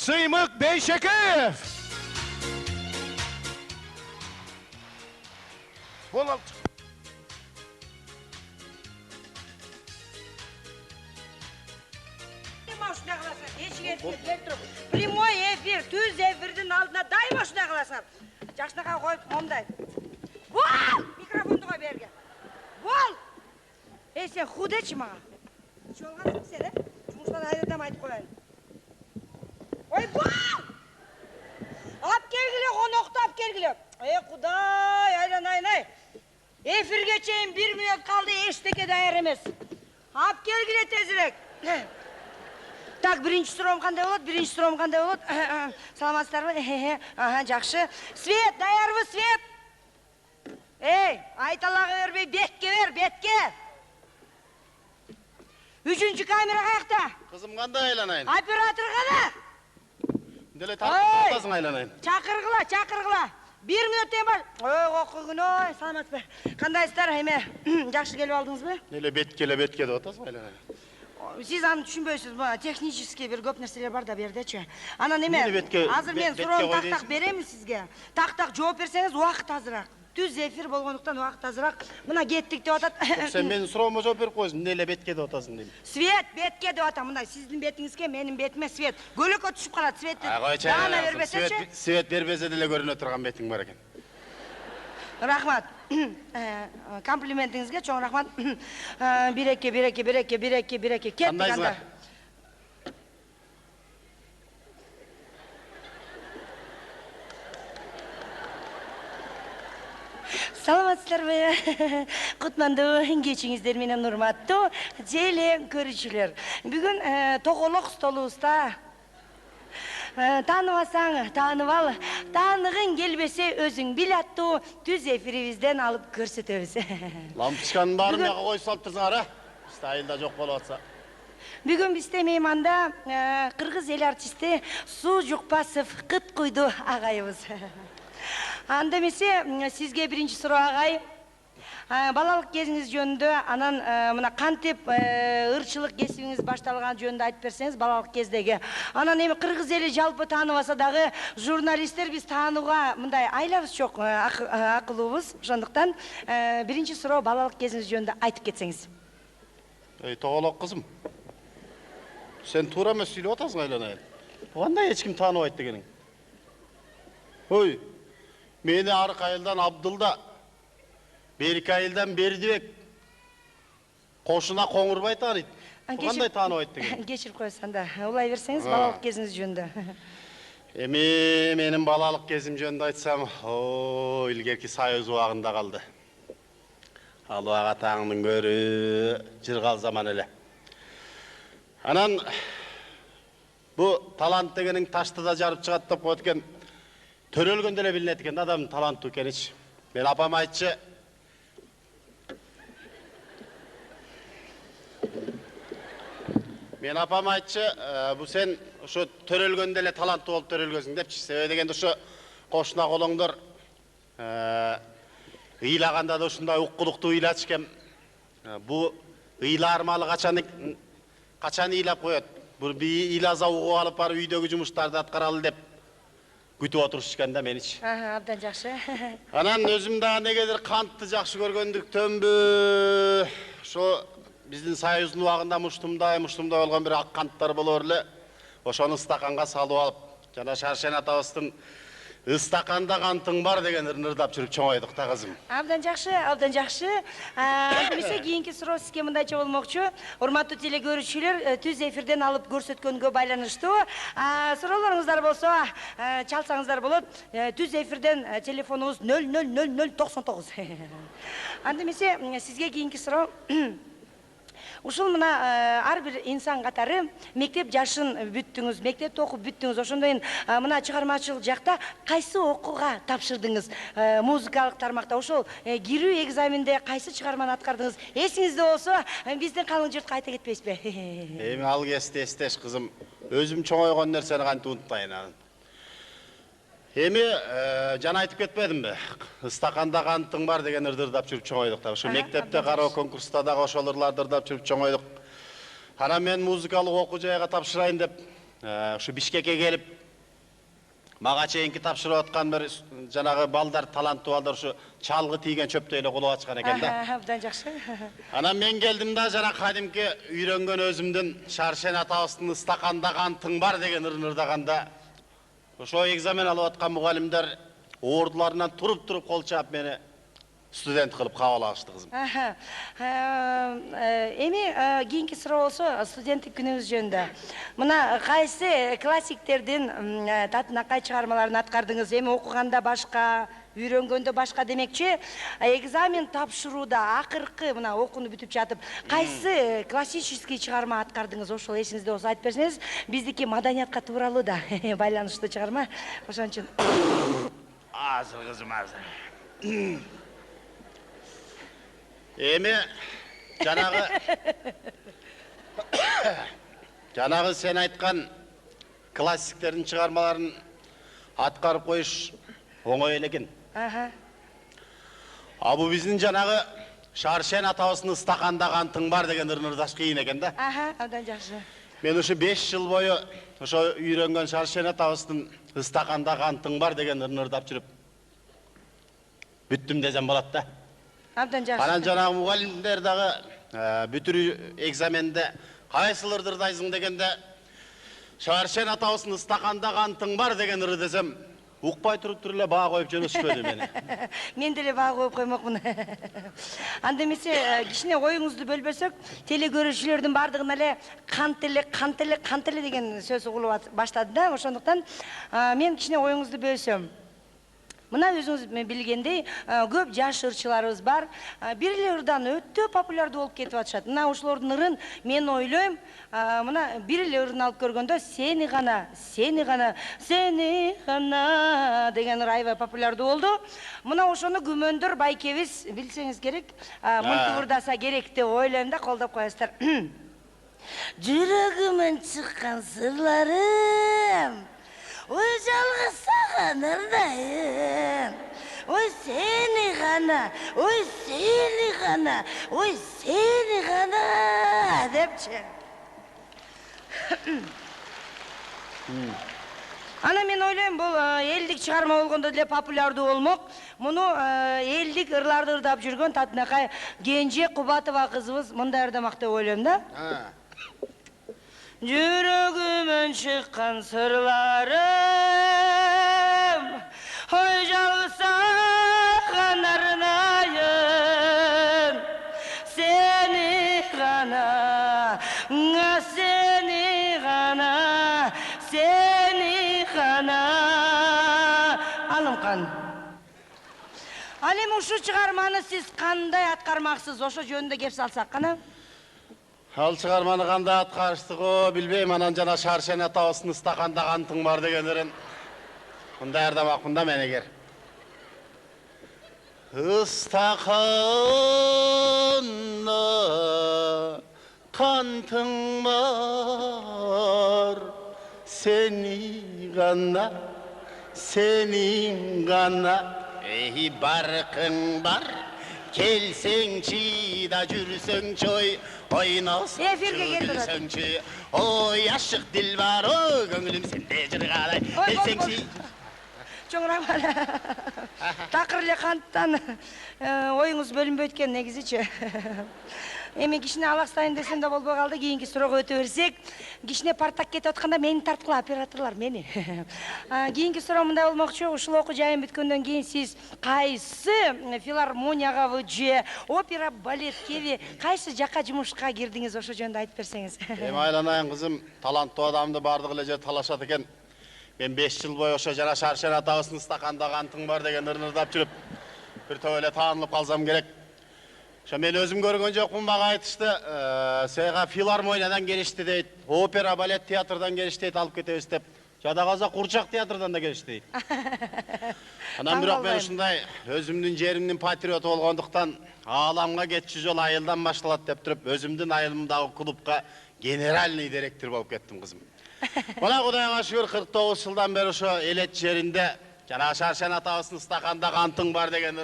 Sıymık Beyşekev. Bol alt. Прямой эфир, түз эфирдин алдына дайым ушундай кыласың. Жакшынака коюп, момдай. Бол! Микрофонду кой берге. Бол! Сен худечи мага. Чолгансың сен, жумуштан айрылдам айтып коеюн. Ой, бол! Ап келгиле, конокту ап келгиле. Кудай, айланайын-ай. Эфирге чейин 1 мүнөт калды, эчтеке даяр эмес. Ап келгиле тезирээк. Так, биринчи суроом кандай болот? Саламатсыздарбы? Жакшы. Свет, даярбы, Свет? Эй, айталага бербей, бетке бер, бетке. 3-чү камера каякта? Кызым кандай айланайын? Оператор кана? Деле тартасың айланайын. Чакыргыла. 1 мүнөттен бар. Ой, окугуной, саламатсызбы? Кандайсыздар, эме? Жакшы келип алдыңызбы? Деле бетке деп атасың айланайын. Сиз аны түшүнбөйсүз, технический бир көп нерселер бар да бердечи. Анан эме, бетке- азыр мен бетке суроом кой тактак беремин сизге. Тактак жооп берсеңиз убакыт азыраак. Түз эфир болгондуктан убакыт азыраак. Мына кеттик деп атат. Сен менин суроомо жооп берип койсуң, эмне эле бетке деп атасың дейм. Свет, бетке деп атам. Мына сиздин бетиңизге, менин бетиме свет. Көлөккө түшүп калат светти. Койчу. Даана бербесечи. Свет бербесе деле көрүнө турган бетиң бар экен. Рахмат. Комплиментиңизге чоң рахмат. Биреке. Кеттик Кандайсыңар? Саламатсыздарбы? Кутмандуу кечиңиздер менен урматтуу желе көрүүчүлөр. Бүгүн тоголок столубузда тааныбасаң таанып ал, тааныгың келбесе өзүң бил аттуу түз эфирибизден алып көрсөтөбүз. Лампочканын баарын жака коюп салып турсуңар, а? Стайылда жок болуп атса. Бүгүн бизде мейманда кыргыз эл артисти Суу Жукпасов Кыт Куйду агайыбыз. Анда эмесе сизге биринчи суроо агай. Балалык кезиңиз жөнүндө, анан мына кантип ырчылык кесибиңиз башталган жөнүндө айтып берсеңиз, балалык кездеги. Анан эми кыргыз эли жалпы тааныбаса дагы журналисттер биз таанууга мындай айлабыз жок, акылыбыз. Ошондуктан биринчи суроо балалык кезиңиз жөнүндө айтып кетсеңиз. Эй, тоголок кызым. Сен туура эмес сүйлөп атасың айланайын. Кандай эч ким тааныбайт дегениң? Ой, мени аркы айылдан Абдылда, берки айылдан Бердибек, кошуна Коңурбай тааныйт. Кандай тааныбайт деген? Кечирип коесуз анда. Улай берсеңиз балалык кезиңиз жөнүндө. Эми менин балалык кезим жөнүндө айтсам, илгерки Союз убагында калды. Ал убак атаңдын көрү жыргал заман эле. Анан бу талант дегениң ташты да жарып чыгат деп коет экен. Төрөлгөндө эле билинет экен адамдын таланттуу экеничи. Мен апам айтчы. Бу сен ошо төрөлгөндө эле таланттуу болуп төрөлгөнсүң депчи. Себеби дегенде ошо кошуна колоңдор ыйлаганда да ушундай уккулуктуу ыйлачу экен. Бу ыйлаармалы качан ыйлап коет. Бул ыйласа угуп алып барып үйдөгү жумуштарды аткаралы деп күтүп отурушчу экен да меничи. Абдан жакшы. Анан өзүм дагы негедир кантты жакшы көргөндүктөнбү, ошо биздин Союздун убагында муштумдай болгон бир ак канттар болор эле. Ошону стаканга салып алып, жана Шаршен атабыздын ыстаканда кантың бар деген ырдап жүрүп чоңойдук да кызым. Абдан жакшы. Эмесе кийинки суроо сизге мындайча болмокчу. Урматтуу теле көрүүчүлөр, түз эфирден алып көрсөткөнгө байланыштуу суроолоруңуздар болсо чалсаңыздар болот. Түз эфирден телефонубуз 000099. Анда эмесе сизге кийинки суроо. Ушул мына ар бир инсан катары мектеп жашын бүттүңүз, мектепти окуп бүттүңүз. Ошондойн мына чыгармачылык жакта кайсы окууга тапшырдыңыз? Музыкалык тармакта ошол кирүү экзаменде кайсы чыгарманы аткардыңыз? Эсиңизде болсо, биздин калың журтка айта кетпейсизби? Эми ал кезде эстеш кызым. Өзүм чоңойгон нерсени кантип унутпайын анан. Эми жана айтып кетпедимби? Ыстаканда кантың бар деген ырдап жүрүп чоңойдук да. Ошо мектепте кароо конкурста дагы ошол ырларды ырдап жүрүп чоңойдук. Анан мен музыкалык окуу жайга тапшырайын деп Şu Бишкекке келип мага чейинки тапшырып аткан бир жанагы балдар, таланттуу балдар ушу чалгы тийген чөптөй эле кулап ачкан экен да. Абдан жакшы. Анан мен келдим да жана кадимки үйрөнгөн өзүмдүн Шаршен атабыздын стаканда кантың бар деген ырын ырдаганда ошо экзамен алып аткан мугалимдер ордуларынан туруп кол чаап мени студент кылып кабыл алышты кызым. Эми кийинки суроо болсо студенттик күнүңүз жөнүндө. Мына кайсы классиктердин татынакай чыгармаларын аткардыңыз? Эми окуганда башка, үйрөнгөндө башка демекчи, экзамен тапшырууда акыркы мына окууну бүтүп жатып, кайсы классический чыгарма аткардыңыз? Ошол эсиңизде болсо айтып берсеңиз, биздики маданиятка тууралуу да байланыштуу чыгарма. Ошон үчүн Азыр кызым, азыр. Эми жанагы сен айткан классиктердин чыгармаларын аткарып коюш оңой эле экен. А бул биздин жанагы Шаршен атабыздын стаканда кантың бар деген ырын ырдаш кыйын экен да. Абдан жакшы. Мен ушу 5 жыл бою ошо үйрөнгөн Шаршен атабыздын стаканда кантың бар деген ырын ырдап жүрүп бүттүм десем болот да. Абдан жакшы. Анан жанагы мугалимдер дагы бүтүрүү экзаменде кайсыл ырды ырдайсың дегенде Шаршен атабыздын стаканда кантың бар деген ыры десем укпай туруп эле баа коюп жөнөтүшпөдү мени. Мен деле баа коюп коймокмун. Анда эмесе кичине оюңузду бөлбөсөк, теле көрүүчүлөрдүн бардыгына эле кант эле деген сөз угулуп баштады да. Ошондуктан мен кичине оюңузду бөлсөм. Мына өзүңүз билгендей, көп жаш ырчыларыбыз бар. Бир эле ырдан өтө популярдуу болуп кетип атышат. Мына ошолордун ырын мен ойлойм, мына бир эле ырын алып көргөндө сени гана деген ыр аябай популярдуу болду. Мына ошону күмөндөр байкебиз билсеңиз керек, мынтип ырдаса керек деп ойлойм да, колдоп коесуздар. Жүрөгүмөн чыккан сырларым, ой жалгысаган ырдайым, ой сени гана депчи. Ана мен ойлойм, бул элдик чыгарма болгондо деле популярдуу болмок. Муну элдик ырларды ырдап жүргөн Татынакай Кенже Кубатова кызыбыз мындай ырдамак деп ойлойм да. Жүрөгүмөн чыккан сырларым, ой жалгысаган арнайым, сени гана, Алымкан. Ал эми ушу чыгарманы сиз кандай аткармаксыз? Ошо жөнүндө кеп салсак кана. Ал чыгарманы кандай аткарыштыгы билбейм, анан жана Шаршен атабыздын стаканда кантың бар деген ырын мындай ырдамакмын да мен эгер. Стаканда кантың бар, сени гана, сенин гана, эй баркың бар, келсеңчи да жүрсөңчү ой, ойносоңчу күлсөңчү, ой ашык дил бар, ой көңүлүм сенде жыргалай, келсеңчи. Чоңураак бара. Такыр эле канттан оюңуз бөлүнбөйт экен негизичи. Эми кичине алаксайын десем да болбой калды. Кийинки суроого өтө берсек, кичине парттак кетип атканда мени тарткыла операторлор мени. Кийинки суроо мындай болмокчу. Ушул окуу жайын бүткөндөн кийин сиз кайсы филармониягабы же опера балеткеби кайсы жакка жумушка кирдиңиз, ошо жөнүндө айтып берсеңиз. Эми айланайын кызым, таланттуу адамды бардык эле жер талашат экен. Мен 5 жыл бою ошо жана Шаршен атабыздын стаканда кантың бар деген ырын ырдап жүрүп, бир топ эле таанылып калсам керек. Ошо мен өзүм көргөн жокмун, мага айтышты, сага филармониядан келишти дейт, опера, балет театрдан келишти дейт, алып кетебиз деп. Жада калса Курчак театрдан да келишти дейт. Анан бирок мен ушундай өзүмдүн жеримдин патриоту болгондуктан ааламга кетчү жол айылдан башталат деп туруп, өзүмдүн айылымдагы клубка генеральный директор болуп кеттим кызым. Мына Кудайга шүгүр 49 жылдан бери ошо элет жеринде жана Шаршен атабыздын стаканда кантың бар деген